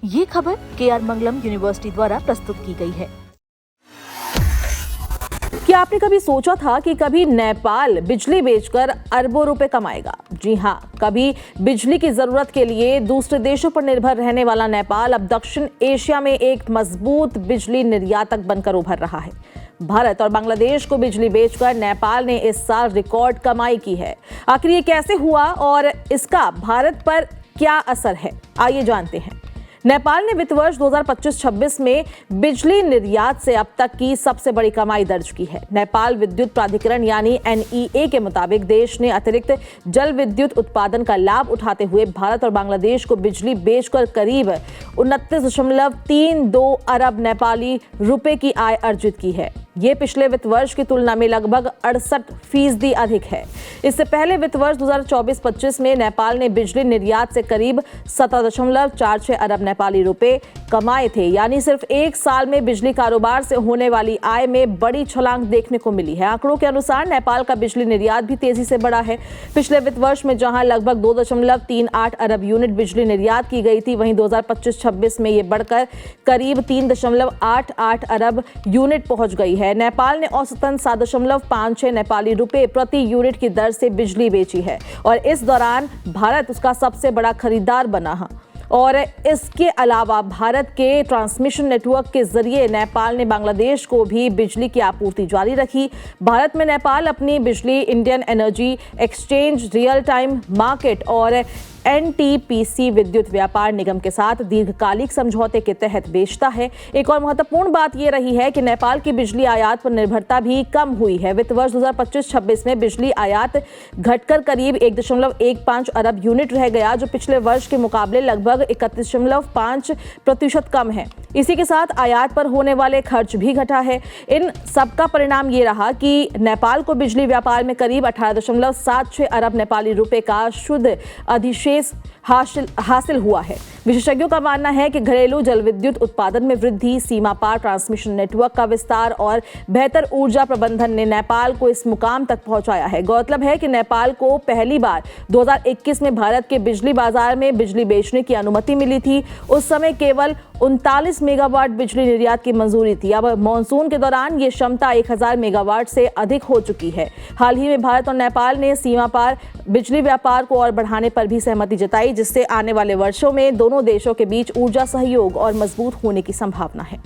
ये खबर KR मंगलम university द्वारा प्रस्तुत की गई है। क्या आपने कभी सोचा था कि कभी नेपाल बिजली बेचकर अरबों रुपए कमाएगा? जी हाँ, कभी बिजली की जरूरत के लिए दूसरे देशों पर निर्भर रहने वाला नेपाल अब दक्षिण एशिया में एक मजबूत बिजली निर्यातक बनकर उभर रहा है। भारत और बांग्लादेश को बिजली बेचकर नेपाल ने इस साल रिकॉर्ड कमाई की है। आखिर ये कैसे हुआ और इसका भारत पर क्या असर है, आइए जानते हैं। नेपाल ने वित्त वर्ष 2025-26 में बिजली निर्यात से अब तक की सबसे बड़ी कमाई दर्ज की है। नेपाल विद्युत प्राधिकरण यानी NEA के मुताबिक देश ने अतिरिक्त जल विद्युत उत्पादन का लाभ उठाते हुए भारत और बांग्लादेश को बिजली बेचकर करीब 29.32 अरब नेपाली रुपए की आय अर्जित की है। ये पिछले वित्त वर्ष की तुलना में लगभग 68% अधिक है। इससे पहले वित्त वर्ष 2024-25 में नेपाल ने बिजली निर्यात से करीब 17.46 अरब नेपाली रुपए कमाए थे, यानी सिर्फ एक साल में बिजली कारोबार से होने वाली आय में बड़ी छलांग देखने को मिली है। आंकड़ों के अनुसार नेपाल का बिजली निर्यात भी तेजी से बढ़ा है। पिछले वित्त वर्ष में जहां लगभग 2.38 अरब यूनिट बिजली निर्यात की गई थी, वहीं 2025-26 में ये बढ़कर करीब 3.88 अरब यूनिट पहुंच गई है। नेपाल ने औसतन 7.56 नेपाली रुपए प्रति यूनिट की दर से बिजली बेची है और इस दौरान भारत उसका सबसे बड़ा खरीदार बना है। और इसके अलावा भारत के ट्रांसमिशन नेटवर्क के जरिए नेपाल ने बांग्लादेश को भी बिजली की आपूर्ति जारी रखी। भारत में नेपाल अपनी बिजली Indian energy exchange, real time market और NTPC विद्युत व्यापार निगम के साथ दीर्घकालिक समझौते के तहत बेचता है। एक और महत्वपूर्ण बात यह रही है कि नेपाल की बिजली आयात पर निर्भरता भी कम हुई है। वित्त वर्ष 2025-26 में बिजली आयात घटकर करीब 1.15 अरब यूनिट रह गया, जो पिछले वर्ष के मुकाबले लगभग 31.5% कम है। इसी के साथ आयात पर होने वाले खर्च भी घटा है। इन सबका परिणाम ये रहा कि नेपाल को बिजली व्यापार में करीब 18.76 अरब नेपाली रुपए का शुद्ध अधिशेष हासिल हुआ है। विशेषज्ञों का मानना है कि घरेलू जल विद्युत उत्पादन में वृद्धि, सीमा पार ट्रांसमिशन नेटवर्क का विस्तार और बेहतर ऊर्जा प्रबंधन ने नेपाल को इस मुकाम तक पहुंचाया है। गौरतलब है कि नेपाल को पहली बार 2021 में भारत के बिजली बाजार में बिजली बेचने की अनुमति मिली थी। उस समय केवल 39 मेगावाट बिजली निर्यात की मंजूरी थी। अब मानसून के दौरान ये क्षमता 1000 मेगावाट से अधिक हो चुकी है। हाल ही में भारत और नेपाल ने सीमा पार बिजली व्यापार को और बढ़ाने पर भी सहमति जताई, जिससे आने वाले वर्षों में दोनों देशों के बीच ऊर्जा सहयोग और मजबूत होने की संभावना है।